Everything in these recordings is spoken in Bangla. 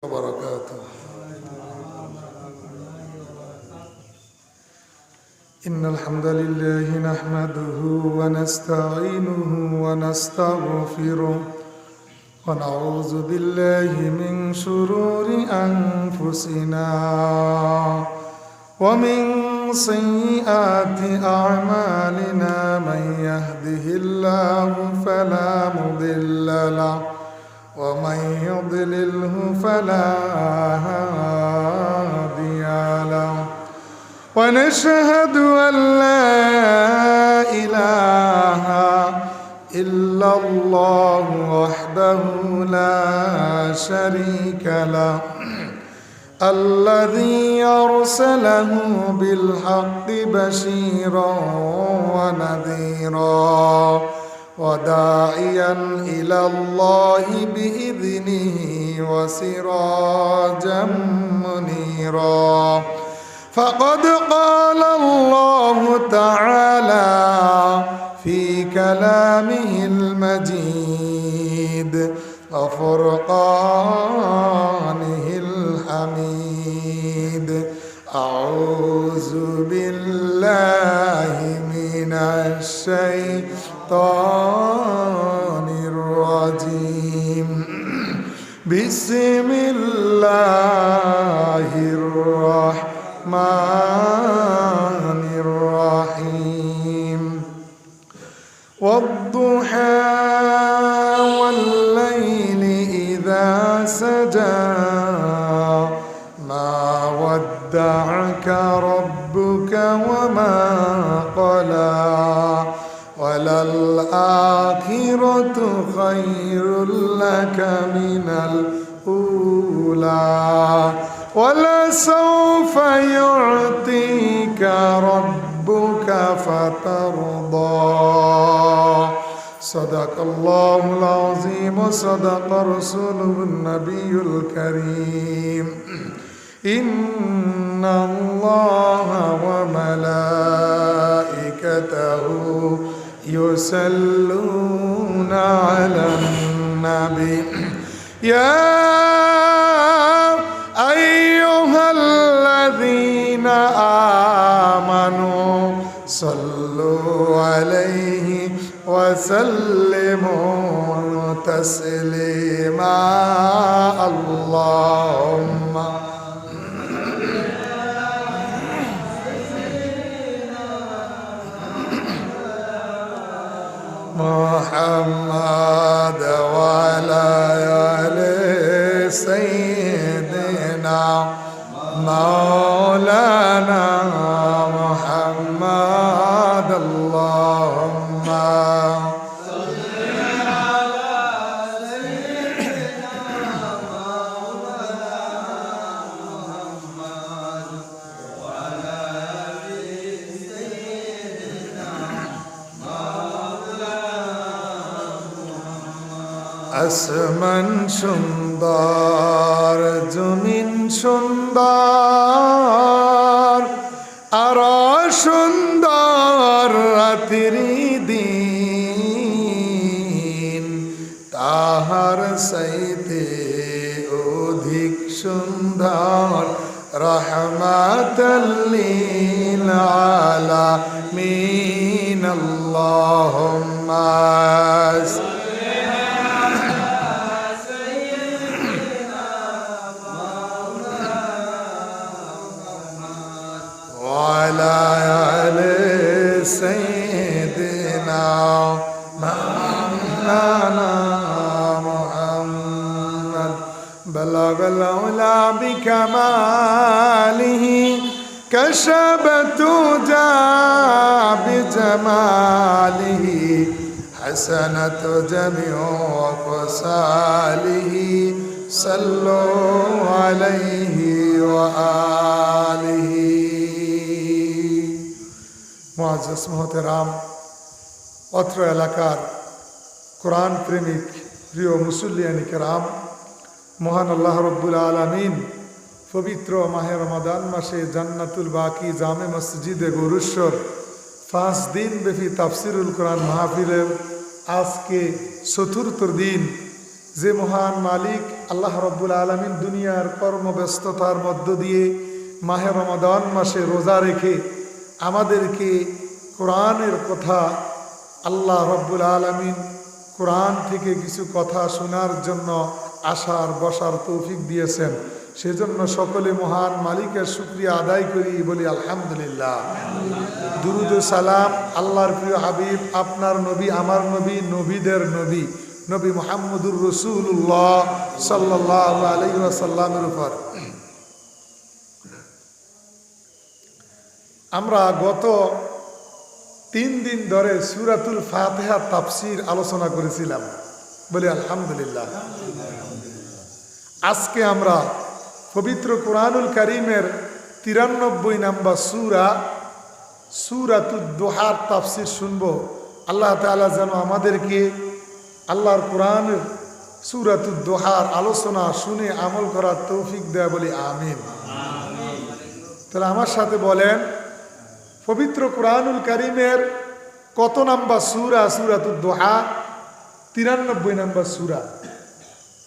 وبركاته. إن الحمد لله نحمده ونستعينه ونستغفره ونعوذ بالله من شرور أنفسنا ومن سيئات أعمالنا من يهده الله فلا مضل له ومن يضلله فلا هادي له ونشهد أن لا إله إلا الله وحده لا شريك له الذي أرسله بالحق بشيرا ونذيرا وداعيا إلى الله بإذنه وسراجا منيرا فقد قال الله تعالى في كلامه المجيد وفرقانه الحميد أعوذ بالله من الشيطان الرجيم بسم الله الرحمن الرحيم والضحى والليل إذا سجى ما ودعك ربك وما قلى وللآخرة خير لك من الأولى ولسوف يعطيك ربك فترضى صدق الله العظيم وصدق رسوله النبي الكريم إن الله وملائكته يصلون على النبي يا أيها الذين آمنوا صلوا عليه وسلموا تسليما اللهم محمد وعلى آل سيدنا مولانا محمد اللهم صل على سيدنا مولانا محمد وعلى آل سيدنا আসমান সুন্দর জমিন সুন্দর আরো সুন্দর রাত্রি দিন তাহার সাইতে অধিক সুন্দর রহমাতাল লিল আলামিন আল্লাহুম্মা وعلى آل سيدنا مولانا محمد بلغ العلا بكماله كشف الدجى بجماله حسنت جميع خصاله صلوا عليه وآله মুআজ্জাজ মুহতারাম অত্র এলাকার কোরআন প্রেমিক প্রিয় মুসল্লিয়ানি কেরাম মহান আল্লাহ রব্বুল আলামিন পবিত্র মাহে রমাদান মাসে জান্নাতুল বাকি জামে মসজিদে গৌরেশ্বর 5 দিন ব্যাপী তাফসিরুল কোরআন মাহফিলের আজকে চতুর্থ দিন যে মহান মালিক আল্লাহ রব্বুল আলামিন দুনিয়ার কর্মব্যস্ততার মধ্য দিয়ে মাহে রমাদান মাসে রোজা রেখে আমাদেরকে কোরআনের কথা আল্লাহ রব্বুল আলামিন কোরআন থেকে কিছু কথা শোনার জন্য আসার বসার তৌফিক দিয়েছেন। সেজন্য সকলে মহান মালিকের শুকরিয়া আদায় করি, বলি আলহামদুলিল্লাহ। দুরুদ ও সালাম আল্লাহর প্রিয় হাবিব, আপনার নবী, আমার নবী, নবীদের নবী, নবী মুহাম্মদুর রাসূলুল্লাহ সাল্লাল্লাহু আলাইহি ওয়াসাল্লামের উপর। আমরা গত 3 দিন ধরে সূরাতুল ফাতিহা তাফসীর আলোচনা করেছিলাম, বলি আলহামদুলিল্লাহ। আজকে আমরা পবিত্র কোরআনুল কারীমের 93 নম্বর সূরাতুদ দুহার তাফসীর শুনব। আল্লাহ তাআলা যেন আমাদেরকে আল্লাহর কোরআনের সূরাতুদ দুহার আলোচনা শুনে আমল করার তৌফিক দেয়, বলি আমিন। তাহলে আমার সাথে বলেন, পবিত্র কোরআনুল কারীমের কত নাম্বার সূরা সূরাতুদ দুহা? 93 নম্বর সূরা।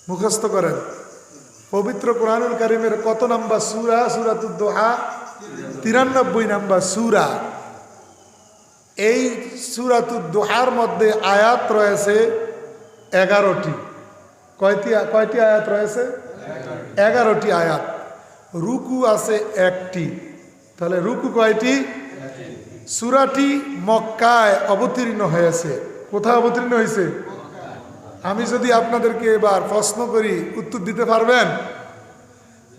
মুখস্থ করেন, পবিত্র কোরআনুল কারীমের কত নাম্বার সূরা সূরাতুদ দুহা? 93 নম্বর সূরা। এই সূরাতুদ দুহার মধ্যে আয়াত রয়েছে 11টি। কয়টি আয়াত রয়েছে? 11টি আয়াত। রুকু আছে 1টি। তাহলে রুকু কয়টি? সূরাটি মক্কায় অবতীর্ণ হয়েছে। কোথায় অবতীর্ণ হয়েছে? আমি যদি আপনাদেরকে এবার প্রশ্ন করি, উত্তর দিতে পারবেন?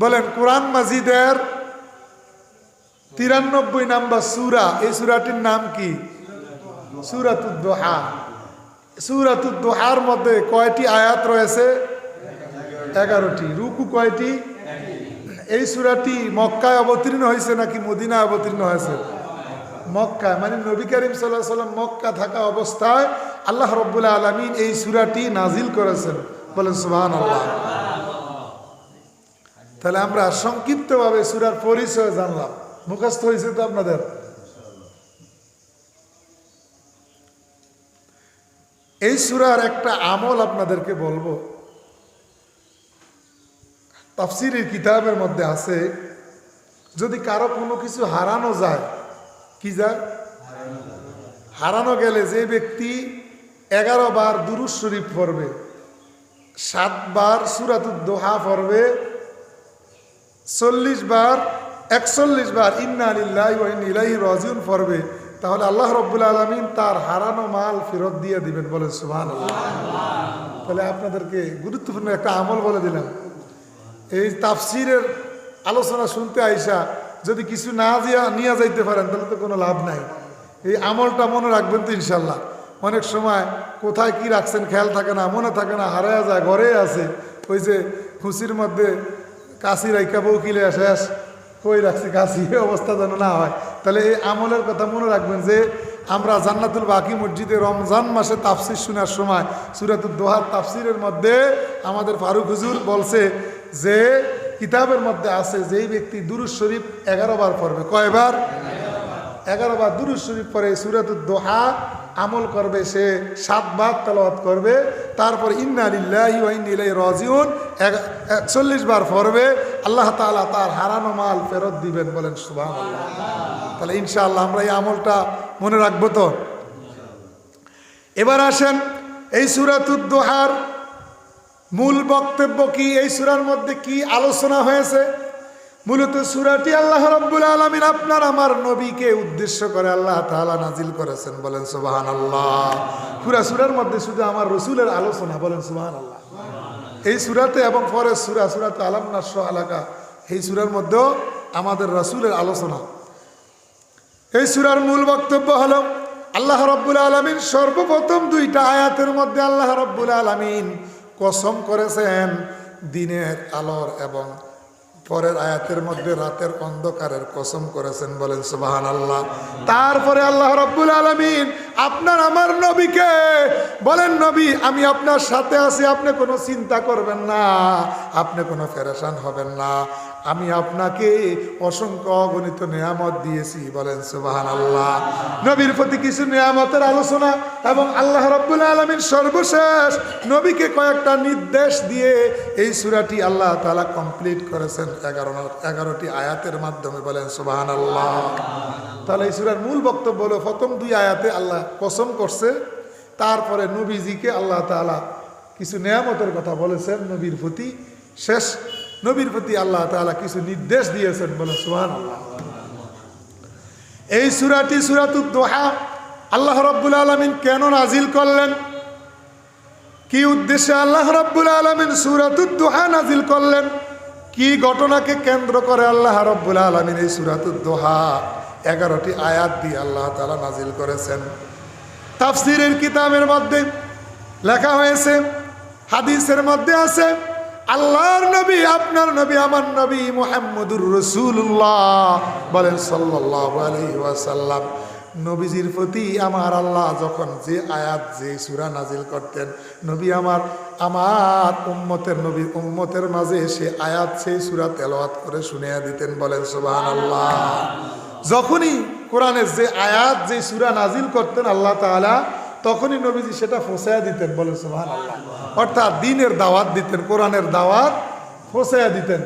বলেন, কোরআন মাজিদের 93 নম্বর সূরা, এই সূরাটির নাম কি? সূরাতুদ দুহা। সূরাতুদ দুহার মধ্যে কয়টি আয়াত রয়েছে? 11টি। রুকু কয়টি? এই সূরাটি মক্কায় অবতীর্ণ হয়েছে নাকি মদিনায় অবতীর্ণ হয়েছে? মক্কায়, মানে নবী করিম সাল্লাল্লাহু আলাইহি ওয়াসাল্লাম মক্কা থাকা অবস্থায় আল্লাহ রাব্বুল আলামিন এই সূরাটি নাজিল করেছেন, বলেন সুবহানাল্লাহ। তাহলে আমরা সংক্ষিপ্তভাবে সূরার পরিচয় জানলাম। মুখস্থ হয়েছে তো আপনাদের? এই সূরার একটা আমল আপনাদেরকে বলবো। তাফসীরের কিতাবের মধ্যে আছে, যদি কারো কোনো কিছু হারানো যায়, কি যায়? হারানো গেলে যে ব্যক্তি 11 বার দুরূদ শরীফ পড়বে, 7 বার সূরাতুদ দুহা পড়বে, 41 বার ইন্না লিল্লাহি ওয়া ইন্না ইলাইহি রাজিউন পড়বে, তাহলে আল্লাহ রাব্বুল আলামিন তার হারানো মাল ফেরত দিয়ে দিবেন, বলেন সুবহানাল্লাহ। তাহলে আপনাদেরকে গুরুত্বপূর্ণ একটা আমল বলে দিলাম। এই তাফসীরের আলোচনা শুনতে আইসা যদি কিছু না নিয়ে যাইতে পারেন তাহলে তো কোনো লাভ নাই। এই আমলটা মনে রাখবেন তো ইনশাল্লাহ। অনেক সময় কোথায় কি রাখছেন খেয়াল থাকে না, মনে থাকে না, হারায়া যায়, ঘরে আছে। ওই যে খুশির মধ্যে কাশি রাইকা বউ কিলে শেষ কই রাখছি কাশি, অবস্থা যেন না হয়। তাহলে এই আমলের কথা মনে রাখবেন যে আমরা জান্নাতুল বাকি মসজিদে রমজান মাসে তাফসীর শোনার সময় সূরাতুদ দুহার তাফসীরের মধ্যে আমাদের ফারুক হুজুর বলছে যে কিতাবের মধ্যে আছে, যেই ব্যক্তি দুরূদ শরীফ 11 বার পড়বে, কয়বার? 11 বার দুরূদ শরীফ পড়ে সূরাতুদ দুহা আমল করবে, সে 7 বার তেলাওয়াত করবে, তারপর ইন্না লিল্লাহি ওয়া ইন্না ইলাইহি রাজিউন 41 বার পড়বে, আল্লাহ তাআলা তার হারানো মাল ফেরত দিবেন, বলেন সুবহানাল্লাহ। তাহলে ইনশাআল্লাহ আমরা এই আমলটা মনে রাখবো তো। এবার আসেন, এই সূরাতুদ দুহার মূল বক্তব্য কি? এই সূরার মধ্যে কি আলোচনা হয়েছে? মূলত সূরাটি আল্লাহ রাব্বুল আলামিন আপনার আমার নবীকে উদ্দেশ্য করে আল্লাহ তাআলা নাজিল করেছেন, বলেন সুবহানাল্লাহ। পুরা সূরার মধ্যে শুধু আমার রাসূলের আলোচনা, বলেন সুবহানাল্লাহ। এই সূরাতে এবং পরের সূরাতে আলাম নাশরাহ লাকা, এই সূরার মধ্যেও আমাদের রাসূলের আলোচনা। এই সূরার মূল বক্তব্য হলো আল্লাহ রাব্বুল আলামিন সর্বপ্রথম 2টা আয়াতের মধ্যে আল্লাহ রাব্বুল আলামিন কসম করেছেন দিনের আলোর, এবং পরের আয়াতের মধ্যে রাতের অন্ধকারের কসম করেছেন, বলেন সুবহানাল্লাহ। তারপরে আল্লাহ রাব্বুল আলামিন আপনার আমার নবীকে বলেন, নবী আমি আপনার সাথে আছি, আপনি কোনো চিন্তা করবেন না, আপনি কোনো পেরেশান হবেন না, আমি আপনাকে অসংখ্য অগণিত নিয়ামত দিয়েছি। বলেন সুবহানাল্লাহ। নবীর প্রতি কিছু নিয়ামতের আলোচনা এবং আল্লাহ রাব্বুল আলামিন সর্বশেষ নবীকে কয়েকটা নির্দেশ দিয়ে এই সূরাটি আল্লাহ তাআলা কমপ্লিট করেছেন 11টি আয়াতের মাধ্যমে। বলেন সুবহানাল্লাহ। তাহলে এই সূরার মূল বক্তব্য হলো, প্রথম 2 আয়াতে আল্লাহ কসম করছে, তারপরে নবীজিকে আল্লাহ তাআলা কিছু নিয়ামতের কথা বলেছেন নবীর প্রতি, শেষ নবীর প্রতি আল্লাহ তাআলা কিছু নির্দেশ দিয়েছেন। বলেন সুবহানাল্লাহ। এই সূরাটি সূরাতুদ দুহা আল্লাহ রাব্বুল আলামিন কেন নাজিল করলেন, কি উদ্দেশ্যে আল্লাহ রাব্বুল আলামিন সূরাতুদ দুহা নাজিল করলেন, কি ঘটনাকে কেন্দ্র করে আল্লাহ রাব্বুল আলামিন এই সূরাতুদ দুহা 11টি আয়াত দিয়ে আল্লাহ তাআলা নাজিল করেছেন। তাফসীরের কিতাবের মধ্যে লেখা হয়েছে, হাদিসের মধ্যে আছে, আল্লাহর নবী, আপনার নবী, আমার নবী মুহাম্মদুর রাসূলুল্লাহ বলেন সাল্লাল্লাহু আলাইহি ওয়াসাল্লাম, নবীজির প্রতি আমার আল্লাহ যখন যে আয়াত যে সূরা নাজিল করতেন, নবী আমার উম্মতের নবী উম্মতের মাঝে সে আয়াত সেই সূরা তেলাওয়াত করে শুনিয়ে দিতেন। বলেন সুবহানাল্লাহ। যখনই কোরআনের যে আয়াত যে সূরা নাজিল করতেন আল্লাহ তাআলা, তখনই নবীজি সেটা পৌঁছায়া দিতেন। বলেন সুবহানাল্লাহ। অর্থাৎ দ্বীনের দাওয়াত দিতেন, কোরআনের দাওয়াত পৌঁছায়া দিতেন।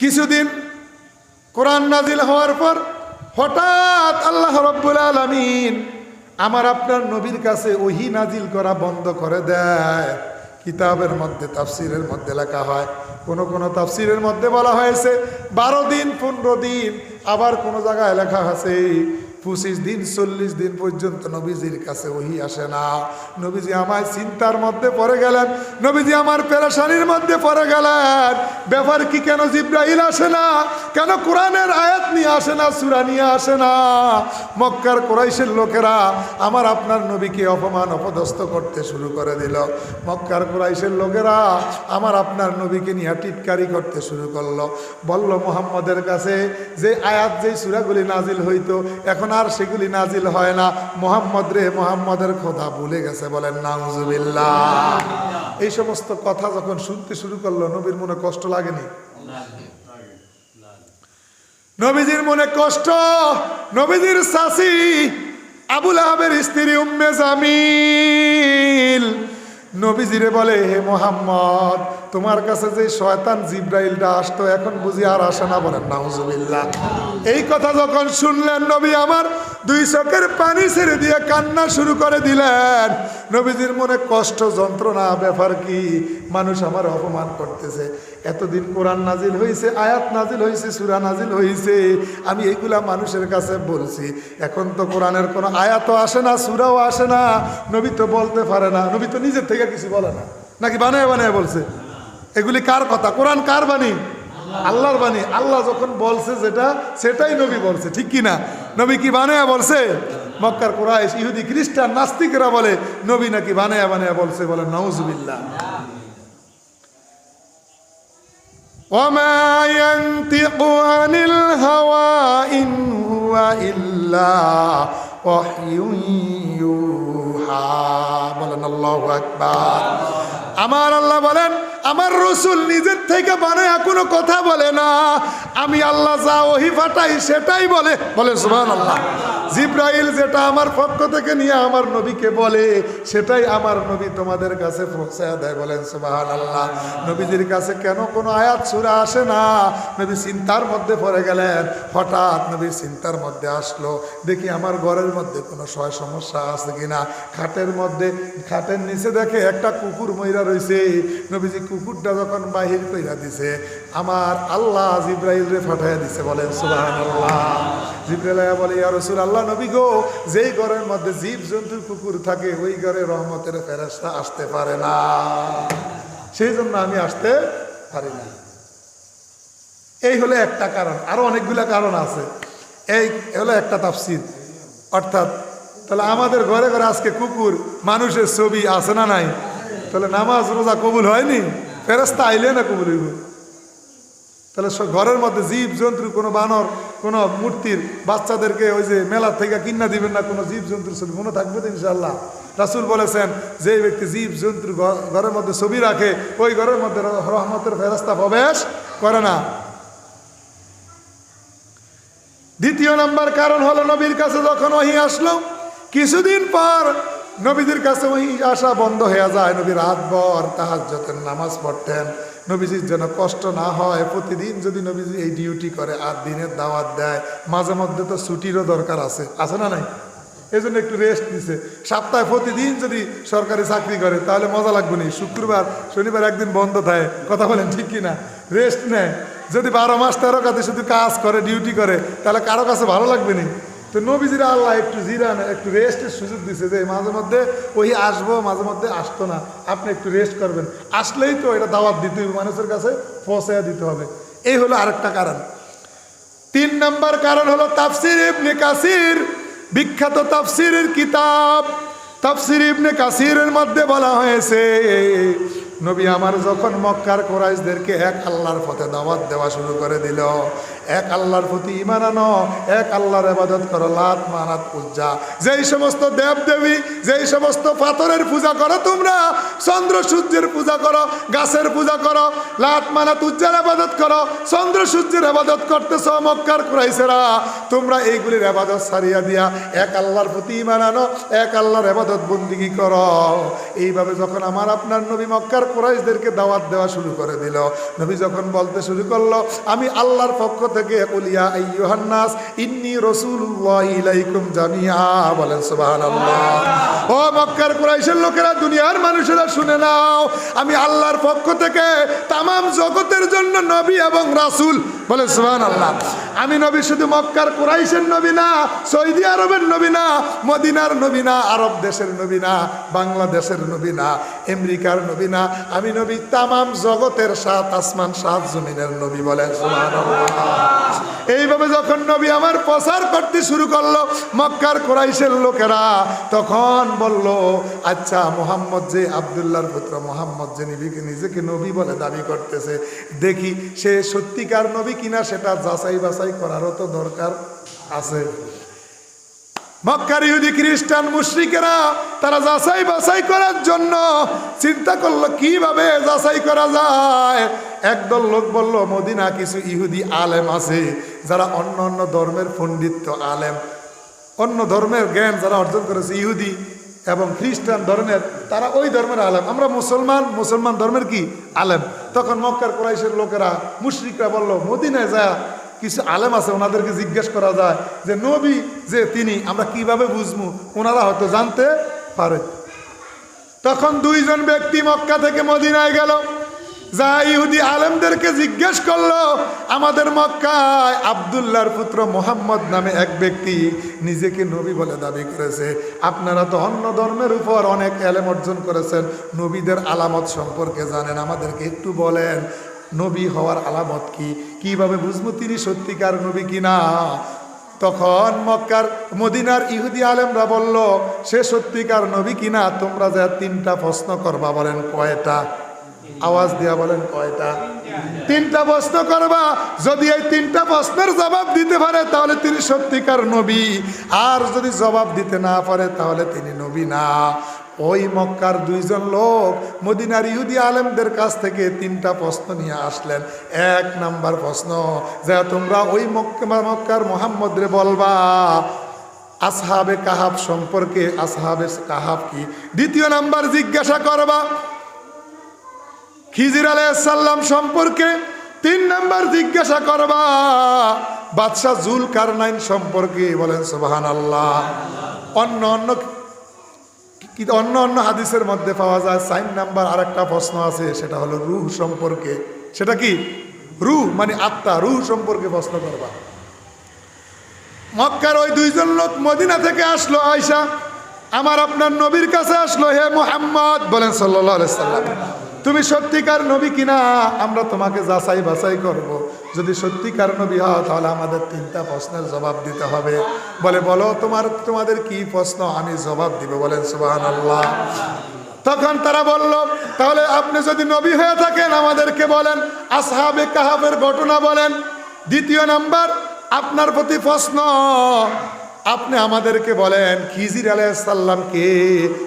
কিছুদিন কোরআন নাজিল হওয়ার পর হঠাৎ আল্লাহ রাব্বুল আলামিন আমার আপনার নবীর কাছে ওহী নাজিল করা বন্ধ করে দেয়। কিতাবের মধ্যে তাফসীরের মধ্যে লেখা হয়, কোন তাফসীরের মধ্যে বলা হয়েছে 12 দিন 15 দিন, আবার কোন জায়গায় লেখা আছে 25 দিন 40 দিন পর্যন্ত নবীজির কাছে ওহী আসে না। নবীজি আমার চিন্তার মধ্যে পড়ে গেলেন, নবীজি আমার পেরেশানির মধ্যে পড়ে গেলেন, ব্যাপার কি, কেন জিবরাইল আসে না, কেন কোরআনের আয়াত নিয়ে আসে না, সূরা নিয়ে আসে না। মক্কার কুরাইশের লোকেরা আমার আপনার নবীকে অপমান অপদস্থ করতে শুরু করে দিল। মক্কার কুরাইশের লোকেরা আমার আপনার নবীকে নিয়ে টিটকারি করতে শুরু করলো। বলল, মুহাম্মদের কাছে যে আয়াত যে সূরাগুলি নাজিল হইতো এখন আর সেগুলি নাজিল হয় না, মুহাম্মদ রে মুহাম্মদের খোদা ভুলে গেছে। বলেন নাউজুবিল্লাহ। এই সমস্ত কথা যখন শুনতে শুরু করলো, নবীর মনে কষ্ট লাগেনি? নবীজির মনে কষ্ট। নবীজির চাচি আবু লাহাবের স্ত্রী উম্মে জামিল নবীজিরে বলে, হে মুহাম্মদ, তোমার কাছে যে শয়তান জিবরাইলটা আসতো এখন বুঝি আর আসে না? বলেন নাউজুবিল্লাহ। এই কথা যখন শুনলেন, নবী আমার 2 চোখের পানি ছেড়ে দিয়ে কান্না শুরু করে দিলেন। নবীজির মনে কষ্ট, যন্ত্রণা, ব্যাপার কি, মানুষ আমার অপমান করতেছে। এতদিন কোরআন নাজিল হয়েছে, আয়াত নাজিল হয়েছে, সূরা নাজিল হয়েছে, আমি এইগুলা মানুষের কাছে বলছি, এখন তো কোরআনের কোনো আয়াতও আসে না, সূরাও আসে না, নবী তো বলতে পারে না। নবী তো নিজের থেকে কিছু বলে না, নাকি বানায় বানায় বলছে? এগুলি কার কথা? কোরআন কার বাণী? আল্লাহর বাণী। আল্লাহ যখন বলছে যেটা, সেটাই নবী বলছে, ঠিক কি না? নবী কি বানায়া বলছে? মক্কার কুরাইশ, ইহুদি, খ্রিস্টান, নাস্তিকরা বলে নবী নাকি বানায়া বানায়া বলছে। বলেন নাউজুবিল্লাহ। ওয়ামা ইয়ানতিকু আনিল হাওয়া ইন হুয়া ইল্লা ওয়াহয়ুন ইউহা। বলেন আল্লাহু আকবার। আমার আল্লাহ বলেন, আমার রাসূল নিজের থেকে বানায়া কোনো কথা বলে না, আমি আল্লাহ যা ওহী পাঠাই সেটাই বলে। বলে সুবহানাল্লাহ। জিবরাইল যেটা আমার পক্ষ থেকে নিয়ে আমার নবীকে বলে, সেটাই আমার নবী তোমাদের কাছে পৌঁছায় দেয়। বলেন সুবহানাল্লাহ। নবীজির কাছে কেন কোনো আয়াত সূরা আসে না? নবী চিন্তার মধ্যে পড়ে গেলেন। হঠাৎ নবী চিন্তার মধ্যে আসলো, দেখি আমার ঘরের মধ্যে কোনো সমস্যা আছে কিনা। খাটের নিচে দেখে একটা কুকুর মইরা রয়েছে। নবীজি কুকুরটা যখন বাহির কইরা দিছে, আমার আল্লাহ জিবরাইল রে পাঠাইয়া দিছে। বলেন সুবহানাল্লাহ। জিবরাইল বলে, ইয়া রাসূলুল্লাহ, নবী গো, যেই ঘরের মধ্যে জীব জন্তু কুকুর থাকে ওই ঘরে রহমতের ফেরেশতা আসতে পারে না, সেই জন্য আমি আসতে পারি না। এই হলো একটা কারণ, আরো অনেকগুলা কারণ আছে। এই হলো একটা তাফসীর। অর্থাৎ তাহলে আমাদের ঘরে ঘরে আজকে কুকুর মানুষের ছবি আছে না নাই? তাহলে নামাজ রোজা কবুল হয়নি? ফেরেশতা আইলে না কবুল হইব? তাহলে ঘরের মধ্যে জীব জন্তু কোনো বানর কোনো মূর্তির বাচ্চাদেরকে ওই যে মেলা থেকে কিনা দিবেন না, কোনো জীব জন্তুর ছবি মনে থাকবে তো ইনশাল্লাহ। রাসূল বলেছেন যে ব্যক্তি জীব জন্তুর ঘরের মধ্যে ছবি রাখে ওই ঘরের মধ্যে রহমতের ফেরেশতা প্রবেশ করে না। দ্বিতীয় নাম্বার কারণ হলো নবীর কাছে যখন ওহী আসলো কিছুদিন পর নবীদের কাছে ওহী আসা বন্ধ হয়ে যায়। নবী রাতভর তাহাজ্জুদের নামাজ পড়তেন নবীজির যেন কষ্ট না হয়। প্রতিদিন যদি নবীজি এই ডিউটি করে আর দিনের দাওয়াত দেয়, মাঝে মধ্যে তো ছুটিরও দরকার আছে না নাই? এই জন্য একটু রেস্ট দিছে। সপ্তাহে প্রতিদিন যদি সরকারি চাকরি করে তাহলে মজা লাগবে না। শুক্রবার শনিবার একদিন বন্ধ থাকে, কথা বলেন ঠিক কিনা? রেস্ট নেয়। যদি 12 মাস 13 কাতে শুধু কাজ করে ডিউটি করে তাহলে কারো কাছে ভালো লাগবে না। তো নবীজিরা আল্লাহ একটু জিরান একটু রেস্টের সুযোগ দিছে যে মাঝে মধ্যে ওই আসবো মাঝে মধ্যে আসতো না, আপনি একটু রেস্ট করবেন। আসলেই তো এটা দাওয়াত দিতে হবে, মানুষের কাছে পৌঁছায় দিতে হবে। এই হলো আরেকটা কারণ। 3 নম্বর কারণ হলো তাফসির ইবনে কাসির, বিখ্যাত তাফসিরের কিতাব তাফসির ইবনে কাসিরের মধ্যে বলা হয়েছে নবী আমার যখন মক্কার কুরাইশদেরকে এক আল্লাহর পথে দাওয়াত দেওয়া শুরু করে দিল, এক আল্লাহর প্রতি ঈমান আনো, এক আল্লাহর ইবাদত করো, লাত মানাত উজ্জা, যেই সমস্ত দেব দেবী যেই সমস্ত পাথরের পূজা করো তোমরা, চন্দ্র সূর্যের পূজা করো, গাছের পূজা করো, লাত মানাত উজ্জার ইবাদত করো, চন্দ্র সূর্যের ইবাদত করতেছ মক্কার কুরাইশেরা, তোমরা এইগুলির ইবাদত ছাড়িয়া দিয়া এক আল্লাহর প্রতি ঈমান আনো, এক আল্লাহর ইবাদত বন্দেগী করো। এইভাবে যখন আমার আপনার নবী মক্কার কুরাইশদেরকে দাওয়াত দেওয়া শুরু করে দিল, নবী যখন বলতে শুরু করলো আমি আল্লাহর পক্ষ থেকে কুলিয়া আইয়ুহান নাস ইন্নী রাসূলুল্লাহি ইলাইকুম জামিআ, বলেন সুবহানাল্লাহ। ও মক্কার কুরাইশের লোকেরা, দুনিয়ার মানুষেরা শুনে নাও, আমি আল্লাহর পক্ষ থেকে তামাম জগতের জন্য নবী এবং রাসূল, বলেন সুবহানাল্লাহ। আমি নবী শুধু মক্কার কুরাইশের নবী না, সৌদি আরবের নবী না, মদিনার নবী না, আরব দেশের নবী না, বাংলাদেশের নবী না, আমেরিকার নবী না, আমি নবী তামাম জগতের 7 আসমান 7 জমিনের নবী, বলেন সুবহানাল্লাহ। এইভাবে যখন নবী আমার প্রচার করতে শুরু করলো মক্কার কুরাইশের লোকেরা তখন বলল আচ্ছা মুহাম্মদ যে আব্দুল্লাহর পুত্র মুহাম্মদ যে নিজেকে নবী বলে দাবি করতেছে, দেখি সে সত্যিকার নবী কিনা সেটা যাচাই বাছাই করারও তো দরকার আছে। মক্কার ইহুদি খ্রিস্টান মুশরিকেরা তারা যাচাই বাছাই করার জন্য চিন্তা করলো কিভাবে যাচাই করা যায়। একদল লোক বলল মদিনা কিছু ইহুদি আলেম আছে যারা অন্য অন্য ধর্মের পণ্ডিত আলেম, অন্য ধর্মের জ্ঞান যারা অর্জন করেছে, ইহুদি এবং খ্রিস্টান ধর্মের, তারা ওই ধর্মের আলেম, আমরা মুসলমান ধর্মের কি আলেম। তখন মক্কার কুরাইশের লোকেরা মুশরিকরা বলল মদিনায় যায় কিছু আলেম আছে, ওনাদেরকে জিজ্ঞেস করা যায় যে নবী যে তিনি আমরা কিভাবে বুঝবো, ওনারা হয়তো জানতে পারে। তখন 2 জন ব্যক্তি মক্কা থেকে মদিনায় গেল, যা ইহুদি আলেমদেরকে জিজ্ঞেস করলো আমাদের মক্কায় আব্দুল্লাহর পুত্র মুহাম্মদ নামে এক ব্যক্তি নিজেকে নবী বলে দাবি করেছে, আপনারা তো অন্য ধর্মের উপর অনেক এলেম অর্জন করেছেন, নবীদের আলামত সম্পর্কে জানেন, আমাদেরকে একটু বলেন নবী হওয়ার আলামত কি, কিভাবে বুঝবো তিনি সত্যিকার নবী কিনা। তখন মক্কার মদিনার ইহুদি আলেমরা বলল সে সত্যিকার নবী কিনা তোমরা যা 3টা প্রশ্ন করবা, বলেন কয়টা? আওয়াজ দিয়া বলেন কয়টা? 3টা প্রশ্ন করবা, যদি এই 3টা প্রশ্নের জবাব দিতে পারে তাহলে তিনি সত্যিকার নবী, আর যদি জবাব দিতে না পারে তাহলে তিনি নবী না। ওই মক্কার 2 জন লোক মদিনার ইহুদি আলেমদের কাছ থেকে 3টা প্রশ্ন নিয়ে আসলেন। 1 নাম্বার প্রশ্ন, যে তোমরা ওই মক্কার মুহাম্মদ রে বলবা আসহাবে কাহাফ সম্পর্কে, আসহাবে কাহাফ কি। 2 নাম্বার জিজ্ঞাসা করবা খিজির আলাইহিস সালাম সম্পর্কে। 3 নাম্বার জিজ্ঞাসা করবা বাদশাহ জুলকারনাইন সম্পর্কে, বলেন সুবহানাল্লাহ। অন্য অন্য হাদিসের মধ্যে পাওয়া যায় 4 নাম্বার আরেকটা প্রশ্ন আছে, সেটা হলো রূহ সম্পর্কে। সেটা কি? রূহ মানে আত্মা, রূহ সম্পর্কে প্রশ্ন করবা। মক্কার ওই 2 জন লোক মদিনা থেকে আসলো, আয়েশা আমার আপনার নবীর কাছে আসলো, হে মুহাম্মদ, বলেন সাল্লাল্লাহু আলাইহি সাল্লাম, তুমি সত্যিকার নবী কিনা আমরা তোমাকে যাচাই বাছাই করব, যদি সত্যিকার নবী হও তাহলে আমাদের 3টা প্রশ্নের জবাব দিতে হবে। বলে বলো তোমাদের কি প্রশ্ন, আমি জবাব দিব, বলেন সুবহানাল্লাহ। তখন তারা বলল, তাহলে আপনি যদি নবী হয়ে থাকেন আমাদেরকে বলেন, আসহাবে কাহাফের ঘটনা বলেন। দ্বিতীয় নাম্বার, আপনার প্রতি প্রশ্ন, আপনি আমাদেরকে বলেন খিজির আলাইহিস সালাম কে,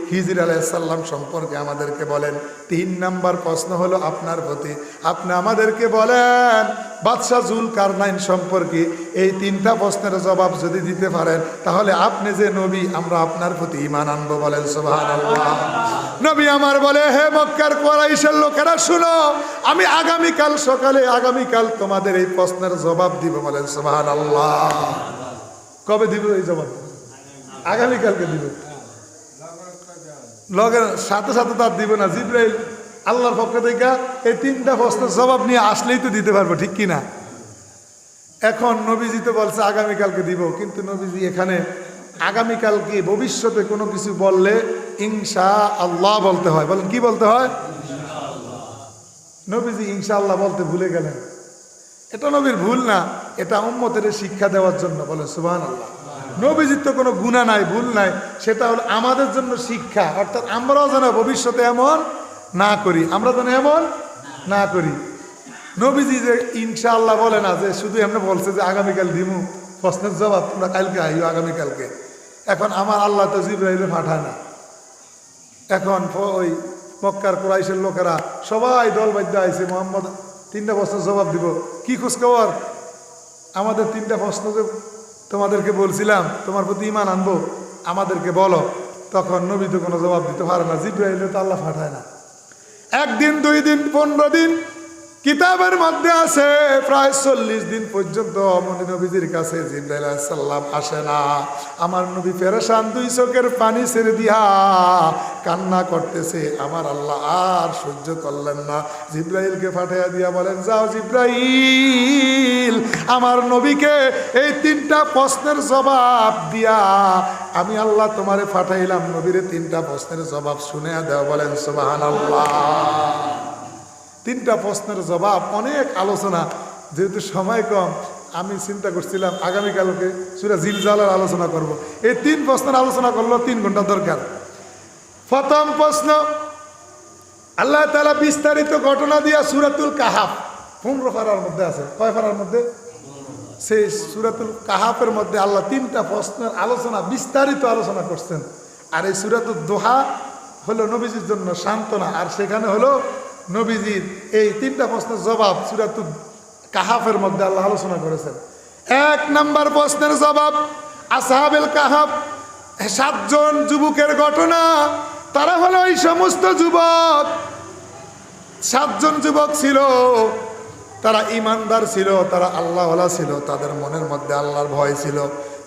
খিজির আলাইহিস সালাম সম্পর্কে আমাদেরকে বলেন। তিন নাম্বার প্রশ্ন হলো আপনার প্রতি, আপনি আমাদেরকে বলেন বাদশাহ জুলকারনাইন সম্পর্কে। এই তিনটা প্রশ্নের জবাব যদি দিতে পারেন তাহলে আপনি যে নবী, আমরা আপনার প্রতি ঈমান আনবো। বলেন সুবহানাল্লাহ। নবী আমার বলে, হে মক্কার কুরাইশের লোকেরা শুনো, আমি আগামীকাল সকালে, আগামীকাল তোমাদের এই প্রশ্নের জবাব দিব। বলেন সুবহানাল্লাহ। কবে দিব এই জবাব? আগামীকালকে দিব। লগের সাথে সাথে তার দিব না, জিবরাইল আল্লাহর পক্ষ থেকে এই তিনটা প্রশ্নের জবাব নিয়ে আসলেই তো দিতে পারবো, ঠিক কিনা? এখন নবীজি তো বলছে আগামীকালকে দিব, কিন্তু নবীজি এখানে আগামীকালকে ভবিষ্যতে কোনো কিছু বললে ইনশাআল্লাহ বলতে হয়। বলেন কি বলতে হয়? নবীজি ইনশাআল্লাহ বলতে ভুলে গেলেন। এটা নবীর ভুল না, এটা উম্মতের শিক্ষা দেওয়ার জন্য। বলে সুবহানাল্লাহ। নবীজির তো কোনো গুনাহ নাই, ভুল নাই, সেটা হলো আমাদের জন্য শিক্ষা। অর্থাৎ আমরাও যেন ভবিষ্যতে এমন না করি, আমরা যেন এমন না করি। নবীজি যে ইনশাআল্লাহ বলে না, যে শুধু এমনি বলছে যে আগামীকাল দিমু, প্রশ্নের জবাব তোমরা কালকে আইও, আগামীকালকে। এখন আমার আল্লাহ তো জিবরাইলে পাঠায় না। এখন ওই মক্কার কুরাইশের লোকেরা সবাই দলবাদ্য আইছে, মোহাম্মদ তিনটা প্রশ্নের জবাব দিব, কি খোঁজখবর? আমাদের তিনটা প্রশ্ন যে তোমাদেরকে বলছিলাম, তোমার প্রতি ঈমান আনবো, আমাদেরকে বলো। তখন নবী তো কোনো জবাব দিতে পারে না, জিবরাইলে তো আল্লাহ পাঠায় না। একদিন, 2 দিন, 15 দিন, কিতাবের মধ্যে আছে প্রায় 40 দিন পর্যন্ত মনি নবীজির কাছে জিবরাইল আলাইহিস সালাম আসে না। আমার নবী পেরেশান, 2 চোখের পানি ছেড়ে দিয়া কান্না করতেছে। আমার আল্লাহ আর সহ্য করলেন না, জিবরাইলকে পাঠিয়ে দিয়া বলেন, যাও জিবরাইল, আমার নবীকে এই 3টা প্রশ্নের জবাব দিয়া আমি আল্লাহ তোমারে পাঠাইলাম, নবীরে 3টা প্রশ্নের জবাব শুনে দেও। বলেন সুবহানাল্লাহ। 3টা প্রশ্নের জবাব, অনেক আলোচনা, যেহেতু সময় কম আমি চিন্তা করছিলাম আগামীকালকে সূরা জিলজালার আলোচনা করব। এই 3 প্রশ্নের আলোচনা করলো 3 ঘন্টা দরকার। প্রথম প্রশ্ন, আল্লাহ তাআলা বিস্তারিত ঘটনা দিয়া সূরাতুল কাহাফ 15 পারার মধ্যে আছে। কয় পারার মধ্যে? সেই সূরাতুল কাহাফের মধ্যে আল্লাহ 3টা প্রশ্নের আলোচনা, বিস্তারিত আলোচনা করছেন। আর এই সূরাতুদ দোহা হলো নবীজির জন্য সান্ত্বনা, আর সেখানে হলো নবীজির এই 3টা প্রশ্নের জবাব সূরাতুল কাহাফের মধ্যে আল্লাহ আলোচনা করেছেন। 1 নাম্বার প্রশ্নের জবাব, আসহাবুল কাহাফ, 7 জন যুবকের ঘটনা। তারা হলো এই সমস্ত যুবক, 7 জন যুবক ছিল, তারা ইমানদার ছিল, তারা আল্লাহওয়ালা ছিল, তাদের মনের মধ্যে আল্লাহর ভয় ছিল।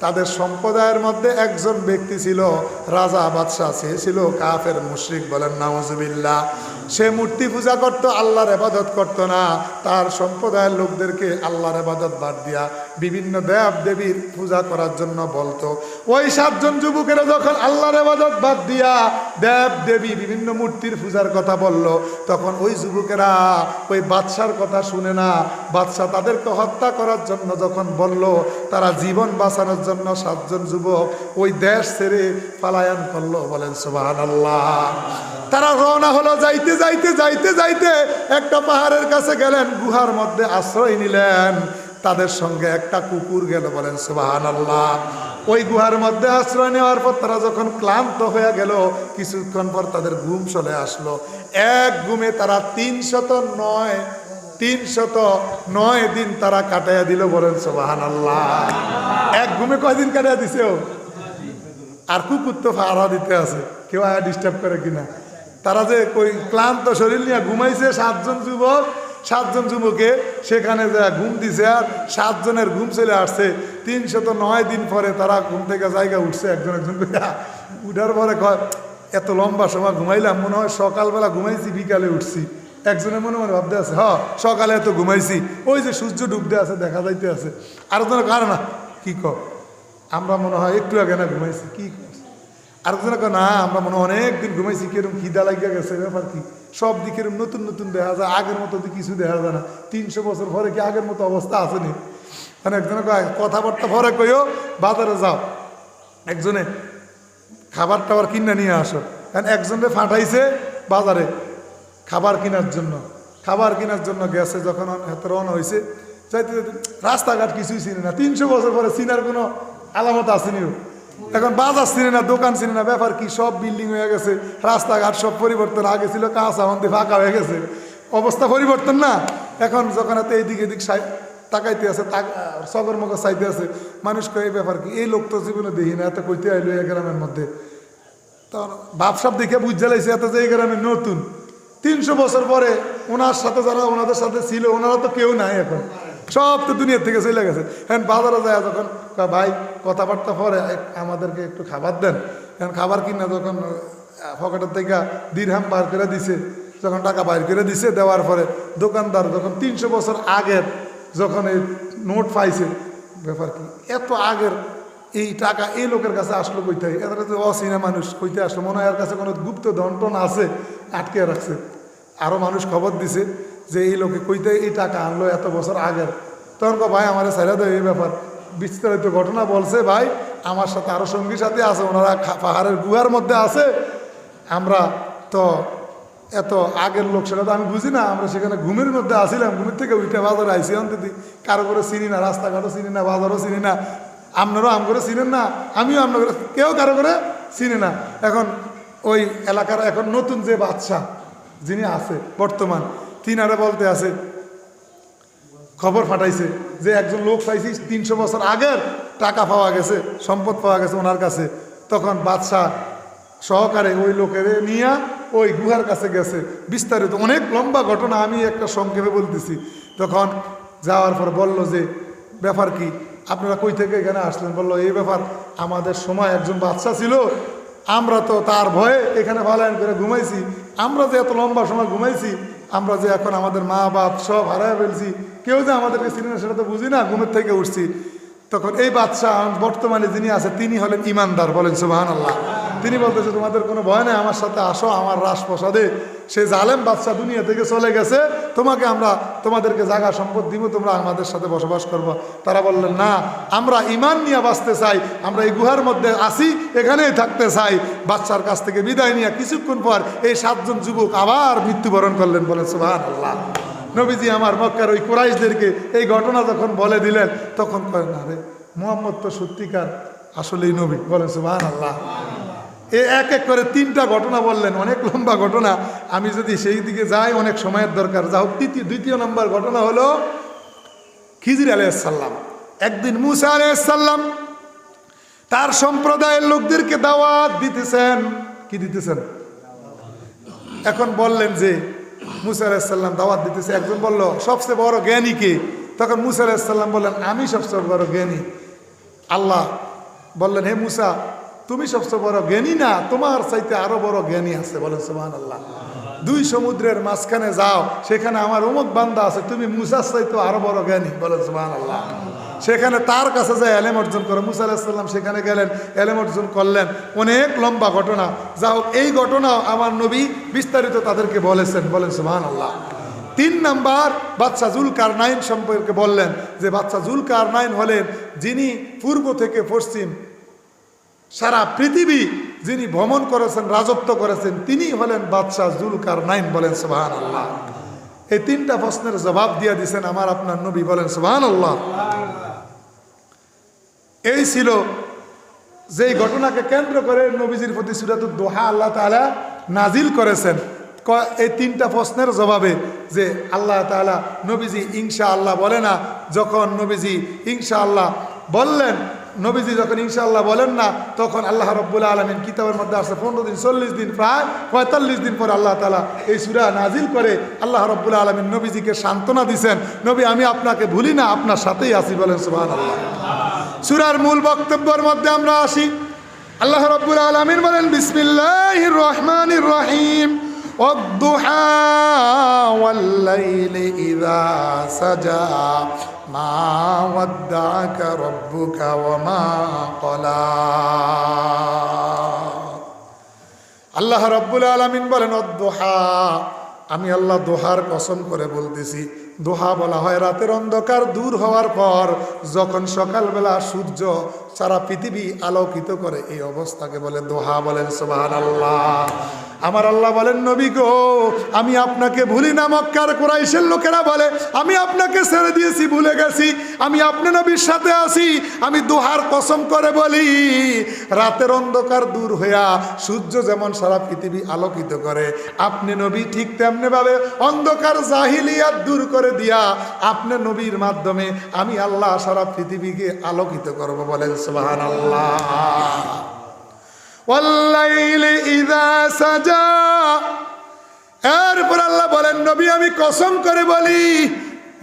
তাদের সম্প্রদায়ের মধ্যে একজন ব্যক্তি ছিল রাজা, বাদশাহ, সে ছিল কাফের মুশরিক। বলেন নাউজুবিল্লাহ। সে মূর্তি পূজা করত, আল্লাহর ইবাদত করত না। তার সম্প্রদায়ের লোকদেরকে আল্লাহর ইবাদত বাদ দিয়া বিভিন্ন দেব দেবীর পূজা করার জন্য বলতো। ওই 7 জন যুবকেরা যখন আল্লাহর ইবাদত বাদ দিয়া দেব দেবী বিভিন্ন মূর্তির পূজার কথা বলল, তখন ওই যুবকেরা ওই বাদশার কথা শুনে না। বাদশাহ তাদেরকে হত্যা করার জন্য যখন বলল, তারা জীবন বাঁচানোর জন্য 7 জন যুবক ওই দেশ ছেড়ে পলায়ন করলো। বলেন সুবহানাল্লাহ। তারা রওনা হলো, যাইতে যাইতে যাইতে যাইতে একটা পাহাড়ের কাছে গেলেন, গুহার মধ্যে আশ্রয় নিলেন। তাদের সঙ্গে একটা কুকুর গেল। বলেন সুবহানাল্লাহ। ওই গুহার মধ্যে আশ্রয় নেওয়ার পর তারা যখন ক্লান্ত হয়ে গেল, কিছুক্ষণ পর তাদের ঘুম চলে আসলো। এক ঘুমে তারা 309 দিন তারা কাটাইয়া দিল। বলেন সুবহানাল্লাহ। এক ঘুমে কয়দিন কাটাইয়া দিছে ও? আর কুকুর তো পাহারা দিতে আছে, কেউ আয়া ডিস্টার্ব করে কিনা। তারা যে ওই ক্লান্ত শরীর নিয়ে ঘুমাইছে 7 জন যুবক, 7 জন যুবকে সেখানে যা ঘুম দিছে, আর 7 জনের ঘুম চলে আসছে। 309 দিন পরে তারা ঘুম থেকে জায়গা উঠছে, একজন উঠার পরে কয়, এত লম্বা সময় ঘুমাইলাম, মনে হয় সকালবেলা ঘুমাইছি, বিকালে উঠছি। একজনের মনে মনে ভাবতে আছে, সকালে এত ঘুমাইছি, ওই যে সূর্য ডুবতে আছে দেখা যাইতে আছে। আর জনের কারণ না, কি কর, আমরা মনে হয় একটু আগে না ঘুমাইছি, কি আরেকজনে কয়, না আমরা মনে অনেক দিন ঘুমাইছি, কিরম খিদা লাগিয়া গেছে, ব্যাপার কি? সব দিকে নতুন নতুন দেখা যায়, আগের মতো তো কিছু দেখা যায় না। 300 বছর পরে কি আগের মতো অবস্থা আসেনি? মানে একজনে কয়, কথাবার্তা পরে কইও, বাজারে যাও, একজনে খাবার টাবার কিনে নিয়ে আসো। কারণ একজনে ফাটাইছে বাজারে খাবার কেনার জন্য গেছে, যখন হাতে রওনা হয়েছে চাইতে রাস্তাঘাট কিছুই চিনি না, 300 বছর পরে চিনার কোনো আলামত আসেনি। এখন বাজার চিনি না, দোকান চিনি না, ব্যাপার কি সব বিল্ডিং হয়ে গেছে, রাস্তাঘাট সব পরিবর্তন, আগে ছিল কাঁচা মন্দির ফাঁকা হয়ে গেছে, অবস্থা পরিবর্তন না। এখন যখন হাতে এইদিক এদিক তাকাইতে আছে, সগর মগর চাইতে আছে, মানুষ কয় এই ব্যাপার কি, এই লোক তো জীবনে দেখি না, এত কইতে আইলো এই গ্রামের মধ্যে। তখন বাপসাপ দেখে বুঝে লাইছে এত যে এই গ্রামে নতুন, 300 বছর পরে ওনার সাথে যারা ওনাদের সাথে ছিল ওনারা তো কেউ নাই, এখন সব তো দুনিয়ার থেকে চলে গেছে। এখন বাজারে যায় যখন ভাই কথাবার্তা পরে আমাদেরকে একটু খাবার দেন, এখন খাবার কিনা যখন পকেটের থেকে দিরহাম বার করে দিছে, যখন টাকা বাইর করে দিছে, দেওয়ার পরে দোকানদার যখন 300 বছর আগের যখন এই নোট পাইছে, ব্যাপার কি এত আগের এই টাকা এই লোকের কাছে আসলো কইতে, এদের তো অচেনা মানুষ কইতে আসলো, মনে হয় এর কাছে কোনো গুপ্ত ধন আছে, আটকে রাখছে। আরও মানুষ খবর দিছে যে এই লোকে কইতে এই টাকা আনলো এত বছর আগের। তখন ভাই আমার ছাইরা দেয় এই ব্যাপার, বিস্তারিত ঘটনা বলছে ভাই, আমার সাথে আরও সঙ্গী সাথী আছে, ওনারা পাহাড়ের গুহার মধ্যে আছে, আমরা তো এত আগের লোক সেটা তো আমি বুঝি না, আমরা সেখানে ঘুমের মধ্যে আসিলাম, ঘুমের থেকে উঠে বাজারে আইসি, অন্তদি কারো করে চিনি না, রাস্তাঘাটও চিনি না, বাজারও চিনি না, আপনারাও আম করে চিনেন না, আমিও আপনার করে, কেউ কারো করে চিনি না। এখন ওই এলাকার এখন নতুন যে বাদশা যিনি আছে বর্তমান, তিনারে বলতে আছে, খবর ফাটাইছে যে একজন লোক পাইছি 300 বছর আগের টাকা পাওয়া গেছে, সম্পদ পাওয়া গেছে ওনার কাছে। তখন বাদশাহ সহকারে ওই লোকের নিয়ে ওই গুহার কাছে গেছে, বিস্তারিত অনেক লম্বা ঘটনা, আমি একটা সংক্ষেপে বলতেছি। তখন যাওয়ার পর বলল যে ব্যাপার কি, আপনারা কই থেকে এখানে আসলেন? বললো এই ব্যাপার, আমাদের সময় একজন বাদশা ছিল, আমরা তো তার ভয়ে এখানে পালায়ন করে ঘুমাইছি, আমরা যে এত লম্বা সময় ঘুমাইছি, আমরা যে এখন আমাদের মা বাপ সব হারায় ফেলছি, কেউ যে আমাদেরকে চিনি না সেটা তো বুঝি না, ঘুমের থেকে উঠছি। তখন এই বাদশা বর্তমানে যিনি আছে তিনি হলেন ইমানদার, বলেন সুবহানাল্লাহ। তিনি বলতেছে তোমাদের কোনো ভয় নেই, আমার সাথে আসো আমার রাজপ্রাসাদে, সে জালেম বাদশা দুনিয়া থেকে চলে গেছে, তোমাদেরকে জায়গা সম্পদ দিব, তোমরা আমাদের সাথে বসবাস করবো। তারা বললেন না, আমরা ইমান নিয়ে বাঁচতে চাই, আমরা এই গুহার মধ্যে আসি, এখানেই থাকতে চাই। বাদশার কাছ থেকে বিদায় নিয়ে কিছুক্ষণ পর এই 7 জন যুবক আবার মৃত্যুবরণ করলেন, বলেন সুবহানাল্লাহ। নবীজি আমার মক্কার ওই কুরাইশদেরকে এই ঘটনা যখন বলে দিলেন, তখন কয় না রে, মুহাম্মদ তো সত্যিকার আসলেই নবী, বলেন সুবহানাল্লাহ। এক এক করে 3টা ঘটনা বললেন, অনেক লম্বা ঘটনা, আমি যদি সেই দিকে যাই অনেক সময়ের দরকার। যা হোক, দ্বিতীয় নম্বর ঘটনা হলো খিজির আলাইহিস সালাম। একদিন মুসা আলাইহিস সালাম তার সম্প্রদায়ের লোকদেরকে দাওয়াত দিতেছেন, কি দিতেছেন? এখন বললেন যে মুসা আলাইহিস সালাম দাওয়াত দিতেছে, একজন বলল সবচেয়ে বড় জ্ঞানী কে? তখন মুসা আলাইহিস সালাম বললেন আমি সবচেয়ে বড় জ্ঞানী। আল্লাহ বললেন হে মুসা, তুমি সবচেয়ে বড় জ্ঞানী না, তোমার চাইতে আরো বড় জ্ঞানী আছে, বলেন সুবহানাল্লাহ। 2 সমুদ্রের মাঝখানে যাও, সেখানে আমার অমুক বান্দা আছে, তুমি মুসার চাইতে আরো বড় জ্ঞানী, বলেন সুবহানাল্লাহ। সেখানে তার কাছে যায় এলেম অর্জন করো। মুসা আলাইহিস সালাম সেখানে গেলেন, এলেম অর্জন করলেন। অনেক লম্বা ঘটনা, যা হোক এই ঘটনা আমার নবী বিস্তারিত তাদেরকে বলেছেন, বলেন সুবহানাল্লাহ। 3 নাম্বার বাদশা জুলকারনাইন সম্পর্কে বললেন যে বাদশা জুলকারনাইন হলেন যিনি পূর্ব থেকে পশ্চিম সারা পৃথিবী যিনি ভ্রমণ করেছেন, রাজত্ব করেছেন, তিনি হলেন বাদশাহ জুলকারনাইন, বলেন সুবহানাল্লাহ। এই 3টা প্রশ্নের জবাব দিয়ে দিয়েছেন আমার আপনার নবী, বলেন সুবহানাল্লাহ। এই ছিল যেই ঘটনাকে কেন্দ্র করে নবীজির প্রতি সূরাতুদ দোহা আল্লাহ তাআলা নাজিল করেছেন। এই 3টা প্রশ্নের জবাবে যে আল্লাহ তাআলা নবীজি ইনশাআল্লাহ বলে না, যখন নবীজি ইনশাআল্লাহ বললেন, নবীজি যখন ইনশাআল্লাহ বলেন না, তখন আল্লাহ রাব্বুল আলামিন কিতাবের মধ্যে আসছে 15 দিন 40 দিন প্রায় 45 দিন পরে আল্লাহ তাআলা এই সূরা নাজিল করে আল্লাহ রাব্বুল আলামিন নবীজিকে সান্ত্বনা দিয়েছেন, নবী আমি আপনাকে ভুলি না, আপনার সাথেই আছি, বলেন সুবহানাল্লাহ। সূরার মূল বক্তব্যের মধ্যে আমরা আসি। আল্লাহ রাব্বুল আলামিন বলেন বিসমিল্লাহির রহমানির রহিম ওয়াদ-দুহা ওয়াল-লাইলি ইযা সাজা মা ওয়াদ্দাকা রাব্বুকা ওয়া মা ক্বালা। আল্লাহ রাব্বুল আলামিন বলেন ওয়াদ-দুহা, আমি আল্লাহ দোহার কসম করে বলতেছি। দোহা বলা হয় রাতের অন্ধকার দূর হওয়ার পর, যখন সকালবেলা সূর্য সারা পৃথিবী আলোকিত করে, এই অবস্থাকে বলে দোহা। বলেন সুবহানাল্লাহ। আমার আল্লাহ বলেন, নবী গো আমি আপনাকে ভুলি না। মক্কার কুরাইশের লোকেরা বলে আমি আপনাকে ছেড়ে দিয়েছি, ভুলে গেছি, আমি আপনি নবীর সাথে আছি। আমি দোহার কসম করে বলি, রাতের অন্ধকার দূর হইয়া সূর্য যেমন সারা পৃথিবী আলোকিত করে, আপনি নবী ঠিক তেমনি ভাবে অন্ধকার জাহিলিয়াত দূর করে দিয়া আপনি নবীর মাধ্যমে আমি আল্লাহ সারা পৃথিবীকে আলোকিত করব। বলেন সুবহানাল্লাহ। ওয়াল্লাইলি ইযা সাজা, এরপর আল্লাহ বলেন নবী আমি কসম করে বলি,